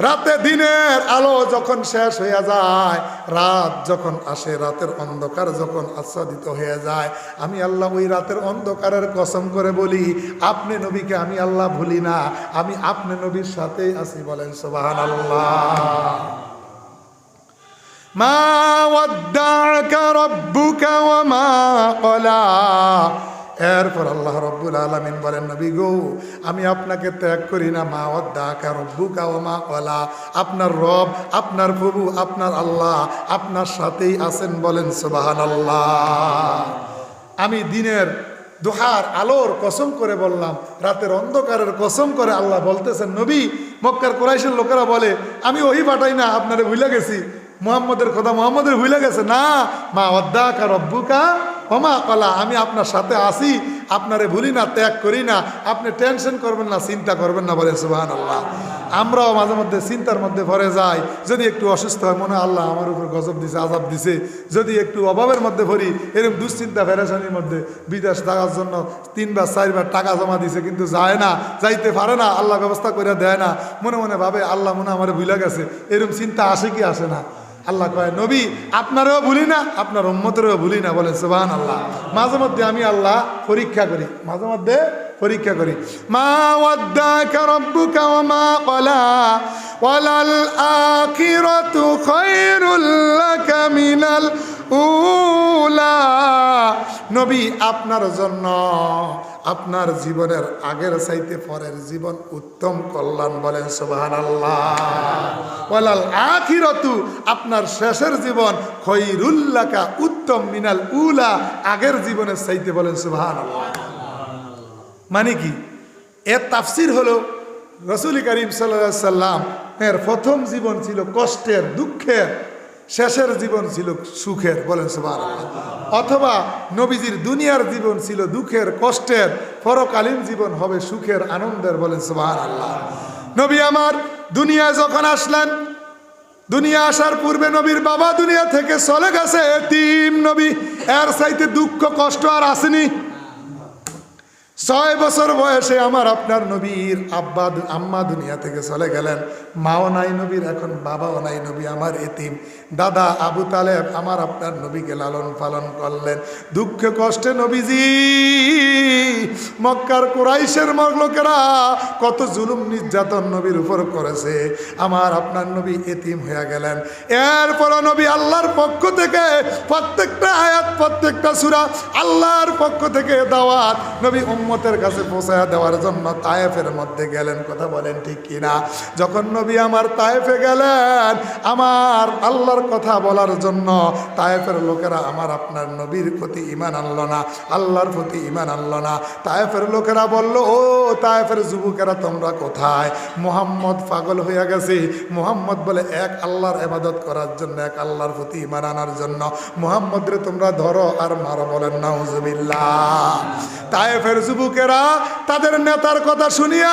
রাতে দিনের আলো যখন শেষ হয়ে যায়, রাত যখন আসে, রাতের অন্ধকার যখন আচ্ছাদিত হয়ে যায়, আমি আল্লাহ ওই রাতের অন্ধকারের কসম করে বলি আপনি নবীকে আমি আল্লাহ ভুলি না, আমি আপনি নবীর সাথেই আছি। বলেন সুবহানাল্লাহ। মা ওয়াদ্দাআকা রাব্বুকা ওয়া মা ক্বালা, এরপর আল্লাহ রাব্বুল আলামিন বলেন নবী গো আমি আপনাকে ত্যাগ করি না। মা ওয়াদ্দাআকা রাব্বুকা ওয়া মা ক্বালা, আপনার রব, আপনার প্রভু, আপনার আল্লাহ আপনার সাথেই আছেন। বলেন সুবহানাল্লাহ। আমি দিনের দোহার আলোর কসম করে বললাম, রাতের অন্ধকারের কসম করে আল্লাহ বলতেছেন নবী, মক্কার কুরাইশের লোকেরা বলে আমি ওহী পাঠাই না, আপনারে ভুলে গেছি, মুহাম্মদের কথা মুহাম্মদের ভুলে গেছে। না, মা ওয়াদ্দাআকা রাব্বুকা ওয়া মা ক্বালা, আমি আপনার সাথে আছি, আপনারে ভুলি না, ত্যাগ করি না, আপনি টেনশন করবেন না, চিন্তা করবেন না। বলেন সুবহানাল্লাহ। আমরাও মাঝে মধ্যে চিন্তার মধ্যে পড়ে যাই, যদি একটু অসুস্থ হয় মনে হয় আল্লাহ আমার উপর গজব দিছে, আযাব দিছে, যদি একটু অভাবের মধ্যে পড়ি, এরকম দুশ্চিন্তা পেরেশানির মধ্যে বিদেশ থাকার জন্য 3 বার 4 বার টাকা জমা দিছে কিন্তু যায় না, যাইতে পারে না, আল্লাহ ব্যবস্থা করে দেয় না, মনে মনে ভাবে আল্লাহ মনে আমার ভুলে গেছে, এরকম চিন্তা আসে কি আসে না? আল্লাহ কয় নবী আপনারও ভুলি না, আপনার উম্মতেরও ভুলি না। বলেন সুবহানাল্লাহ। মাঝে মধ্যে আমি আল্লাহ পরীক্ষা করি, মাঝে মধ্যে পরীক্ষা করি। মা ওয়াদ্দাআকা রাব্বুকা ওয়া মা ক্বালা ওয়ালাল আখিরাতু খায়রুল লাকা মিনাল উলা, নবী আপনার জন্য আপনার জীবনের আগের চাইতে পরের জীবন উত্তম কল্যাণ। বলেন সুবহানাল্লাহ। ওয়ালাল আখিরাতু, আপনার শেষের জীবন খায়রুল লাকা, উত্তম, মিনাল উলা, আগের জীবনের চাইতে। বলেন সুবহানাল্লাহ। মানে কি? এর তাফসীর হলো রাসূল করিম সাল্লাল্লাহু আলাইহি সাল্লাম এর প্রথম জীবন ছিল কষ্টের, দুঃখের, শেষের জীবন ছিল সুখের। বলেন সুবহানাল্লাহ। অথবা নবীজির দুনিয়ার জীবন ছিল দুঃখের, কষ্টের, পরকালীন জীবন হবে সুখের, আনন্দের। বলেন সুবহানাল্লাহ। নবী আমার দুনিয়ায় যখন আসলেন, দুনিয়া আসার পূর্বে নবীর বাবা দুনিয়া থেকে চলে গেছে, এতিম নবী, এর চাইতে দুঃখ কষ্ট আর আসেনি। 6 বছর বয়সে আমার আপনার নবীর আম্মা দুনিয়া থেকে চলে গেলেন, মাও নাই নবীর, এখন বাবাও নাই, নবী আমার এতিম। দাদা আবু তালেব আমার আপনার নবীকে লালন পালন করলেন। দুঃখে কষ্টে নবীজি, মক্কার কুরাইশের লোকেরা কত জুলুম নির্যাতন নবীর উপর করেছে, আমার আপনার নবী এতিম হয়ে গেলেন। এরপর নবী আল্লাহর পক্ষ থেকে প্রত্যেকটা আয়াত, প্রত্যেকটা সূরা আল্লাহর পক্ষ থেকে দাওয়াত নবী উম্মতের কাছে পৌঁছায়া দেওয়ার জন্য তায়েফের মধ্যে গেলেন। কথা বলেন ঠিক কিনা? যখন নবী আমার তায়েফে গেলেন, আমার আল্লাহর কথা বলার জন্য, তায়েফের লোকেরা আমার আপনার নবীর প্রতি ঈমান আনলো না, আল্লাহর প্রতি ঈমান আনলো না। তায়েফের লোকেরা বলল, ও তায়েফের যুবকেরা তোমরা কোথায়? মুহাম্মদ পাগল হয়ে গেছে। মুহাম্মদ বলে এক আল্লাহর ইবাদত করার জন্য, এক আল্লাহর প্রতি ঈমান আনার জন্য মুহাম্মদরে তোমরা ধরো আর মারো। বলেন নাউজুবিল্লাহ। তায়েফের যুবকেরা তাদের নেতার কথা শুনিয়া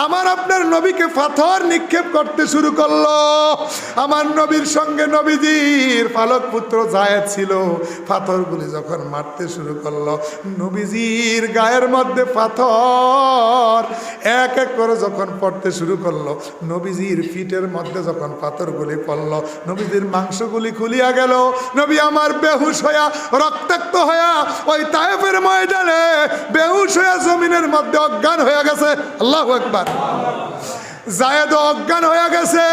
আমার আপনার নবীকে পাথর নিক্ষেপ করতে শুরু করলো। আমার নবীর সঙ্গে নবীজির পালক পুত্র যায়েদ ছিল। পাথরগুলি যখন মারতে শুরু করলো, নবীজির গায়ের মধ্যে পাথর এক এক করে যখন পড়তে শুরু করলো, নবীজির পিঠের মধ্যে যখন পাথরগুলি পড়লো, নবীজির মাংসগুলি খুলিয়া গেল। নবী আমার বেহুশ হইয়া, রক্তাক্ত হইয়া ওই তায়েফের ময়দানে বেহুশ হইয়া জমিনের মধ্যে অজ্ঞান হয়ে গেছে। আল্লাহু আকবার। যায়েদ অজ্ঞান হয়ে গেছে।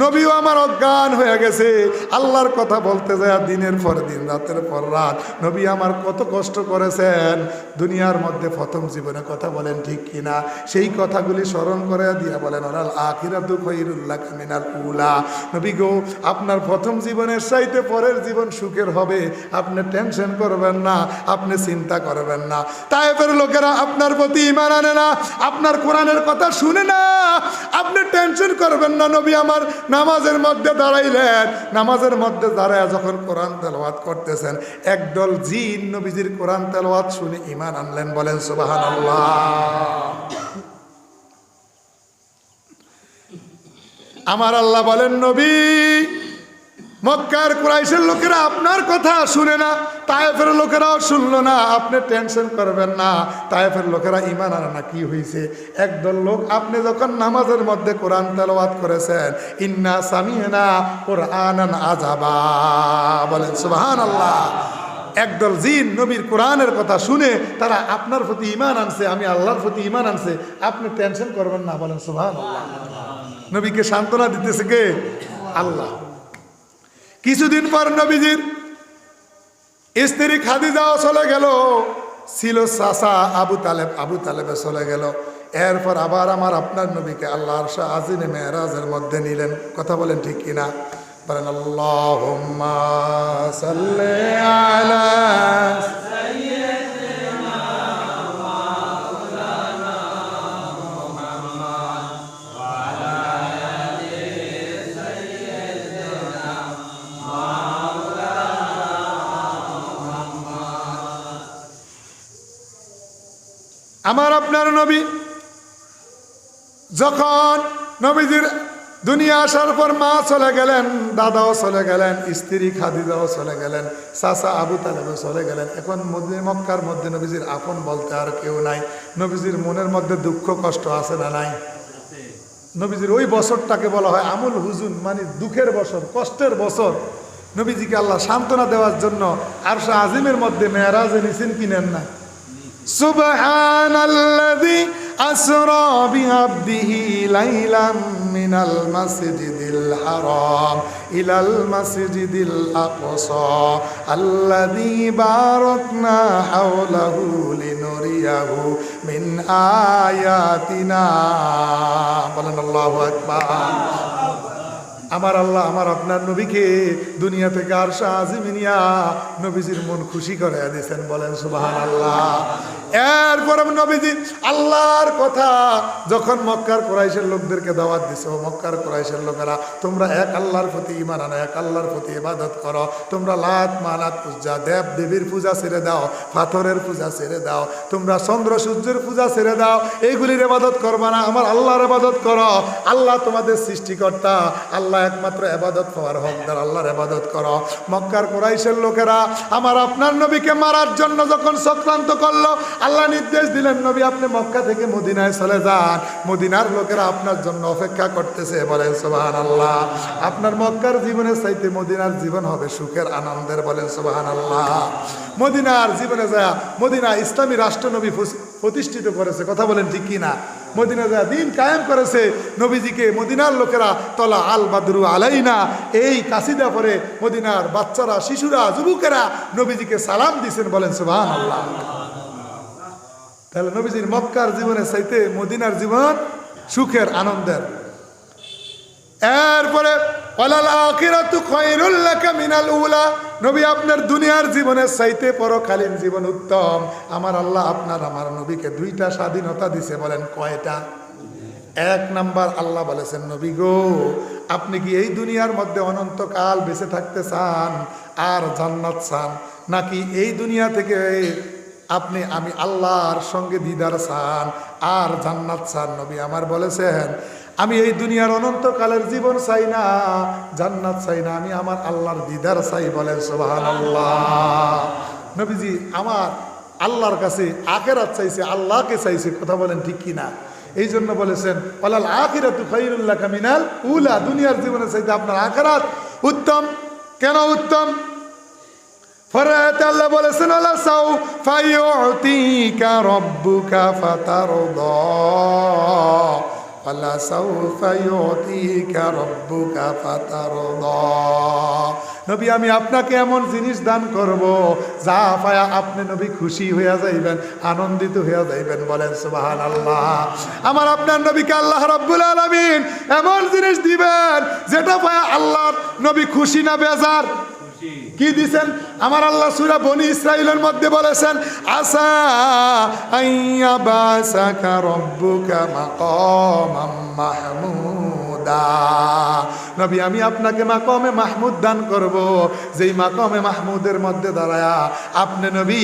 নবীও আমার অজ্ঞান হয়ে গেছে আল্লাহর কথা বলতে যায় দিনের পর দিন রাতের পর রাত। নবী আমার কত কষ্ট করেছেন দুনিয়ার মধ্যে প্রথম জীবনে, কথা বলেন ঠিক কিনা? সেই কথাগুলি স্মরণ করে দিয়া বলেন ওরাল আখিরাতু খায়রুল লাকা মিনাল উলা। নবী গো, আপনার প্রথম জীবনের চাইতে পরের জীবন সুখের হবে, আপনি টেনশন করবেন না, আপনি চিন্তা করবেন না। তায়েফের লোকেরা আপনার প্রতি ঈমান আনে না, আপনার কোরআনের কথা শুনে না, আপনি টেনশন করবেন না। নবী আমার নামাজের মধ্যে দাঁড়াইলেন, নামাজের মধ্যে দাঁড়ায় যখন কোরআন তেলাওয়াত করতেছেন একদল জিন নবীজির কোরআন তেলাওয়াত শুনে ঈমান আনলেন। বলেন সুবহানাল্লাহ। আমার আল্লাহ বলেন নবী, মক্কার কুরাইশের লোকেরা আপনার কথা শুনে না, তায়েফের লোকেরাও শুনলো না, আপনি টেনশন করবেন না। তায়েফের লোকেরা ঈমান আনে না, কি হয়েছে? একদল লোক আপনি যখন নামাজের মধ্যে কোরআন তেলাওয়াত করেছেন, ইন্না সামি'না কুরআনান আযাবা, বলেন সুবহানাল্লাহ। একদল জিন নবীর কোরআনের কথা শুনে তারা আপনার প্রতি ঈমান আনছে, আমি আল্লাহর প্রতি ঈমান আনছে, আপনি টেনশন করবেন না। বলেন সুবহানাল্লাহ। নবীকে সান্ত্বনা দিতেছে কে? আল্লাহ। কিছুদিন পর নবীজির স্ত্রী খাদিজাও চলে গেল, ছিল চাচা আবু তালেবে চলে গেল। এরপর আবার আমার আপনার নবীকে আল্লাহ আরশ আজিমে মেরাজের মধ্যে নিলেন। কথা বলেন ঠিক কিনা? বলেন আল্লাহুম্মা সাল্লি আলা সাইয়্যিদিনা মাওলানা মুহাম্মদ ওয়া আলা আলি সাইয়্যিদিনা মাওলানা মুহাম্মদ। আমার আপনার নবী যখন নবীজির দুনিয়া আসার পর মা চলে গেলেন, দাদাও চলে গেলেন, স্ত্রী খাদিজাও চলে গেলেন, চাচা আবু তালেবও চলে গেলেন। এখন মক্কার মধ্যে নবীজির আপন বলতে আর কেউ নাই। নবীজির মনের মধ্যে দুঃখ কষ্ট আছে না নাই? নবীজির ওই বছরটাকে বলা হয় আমুল হুজুন, মানে দুঃখের বছর, কষ্টের বছর। নবীজিকে আল্লাহ সান্ত্বনা দেওয়ার জন্য আরশ আজিমের মধ্যে মেরাজে নিছেন, কিনেন না? সুবহানাল্লাযী আসরা বিআবদিহি লাইলাম মিনাল মাসজিদিল হারাম ইলাল মাসজিদিল আকসা আল্লাযী বারাকনা হাওলাহু লিনুরিয়াহু মিন আয়াতিনা। বলেন আল্লাহু আকবার। আমার আল্লাহ আমার আপনার নবীকে দুনিয়া থেকে আরশ আজিমে নিয়া নবীজির মন খুশি করে দিয়েছেন। বলেন সুবহানাল্লাহ। এরপরে নবীজি আল্লাহর কথা যখন মক্কার কুরাইশের লোকদেরকে দাওয়াত দিছে, ও মক্কার কুরাইশের লোকেরা, তোমরা এক আল্লাহর প্রতি ঈমান আনো, এক আল্লাহর প্রতি ইবাদত করো, তোমরা লাত মানাত পূজা, দেব দেবীর পূজা ছেড়ে দাও, পাথরের পূজা ছেড়ে দাও, তোমরা চন্দ্র সূর্যের পূজা ছেড়ে দাও, এইগুলির ইবাদত করবা না, আমার আল্লাহর ইবাদত করো। আল্লাহ তোমাদের সৃষ্টিকর্তা, আল্লাহ একমাত্র ইবাদত পাওয়ার হকদার, আল্লাহর ইবাদত করো। মক্কার কুরাইশের লোকেরা আমার আপনার নবীকে মারার জন্য যখন চক্রান্ত করলো, আল্লাহ নির্দেশ দিলেন নবী আপনি মক্কা থেকে মদিনায় চলে যান, মদিনার লোকেরা আপনার জন্য অপেক্ষা করতেছে। বলেন সুবহানাল্লাহ। আপনার মক্কার জীবনের চাইতে মদিনার জীবন হবে সুখের আনন্দের। বলেন সুবহানাল্লাহ। মদিনার জীবনে যায় মদিনা ইসলামী রাষ্ট্র নবী প্রতিষ্ঠিত করেছে। কথা বলেন ঠিক কিনা? মদিনা যায় দিন কায়েম করেছে। নবীজিকে মদিনার লোকেরা তলা আল বাদরু আলাইনা এই কাসিদা পরে মদিনার বাচ্চারা, শিশুরা, যুবকেরা নবীজিকে সালাম দিয়েছেন। বলেন সুবহানাল্লাহ। তাহলে নবীজির মক্কার জীবনের চাইতে মদিনার জীবন সুখের আনন্দের। এরপরে ওয়ালাল আখিরাতু খায়রুল লাকা মিনাল উলা, নবী আপনার দুনিয়ার জীবনের চাইতে পরকালীন জীবন উত্তম। আমার আল্লাহ আপনার আমার নবীকে দুইটা স্বাধীনতা দিছে। বলেন কয়টা? এক নাম্বার আল্লাহ বলেছেন নবী গো, আপনি কি এই দুনিয়ার মধ্যে অনন্তকাল বেঁচে থাকতে চান আর জান্নাত চান, নাকি এই দুনিয়া থেকে আপনি আমি আল্লাহর সঙ্গে দিদার চান আর জান্নাত চান? নবী আমার বলেছেন আমি এই দুনিয়ার অনন্তকালের জীবন চাই না, জান্নাত চাই না, আমি আমার আল্লাহর দিদার চাই। বলেন সুবহানাল্লাহ। নবীজি আমার আল্লাহর কাছে আখিরাত চাইছে, আল্লাহকে চাইছে। কথা বলেন ঠিক কিনা? এই জন্য বলেছেন ওয়ালাল আখিরাতু খায়রুল লাকা মিনাল উলা, দুনিয়ার জীবনের চাইতে আপনার আখিরাত উত্তম। কেন উত্তম? ফরাতে আল্লাহ বলেছেন আলা সাউফা ইউতিকা রাব্বুকা ফাতারদা ওয়ালা সাউফা ইউতিকা রাব্বুকা ফাতারদা। নবী আমি আপনাকে এমন জিনিস দান করব যা পায়া আপনি নবী খুশি হইয়া যাইবেন, আনন্দিত হইয়া যাইবেন। বলেন সুবহানাল্লাহ। আমার আপনার নবীকে আল্লাহ রাব্বুল আলামিন এমন জিনিস দিবেন যেটা পায়া আল্লাহ নবী খুশি না বেজার? কি দিছেন? আমার আল্লাহ সূরা বনি ইসরাঈলের মধ্যে বলেছেন, আসা আইয়া বাসাকা রব্বুকা মাকামাম মাহমুদা। নবী আমি আপনাকে মাকামে মাহমুদ দান করব, যেই মাকামে মাহমুদের মধ্যে দাঁড়ায়া আপনি নবী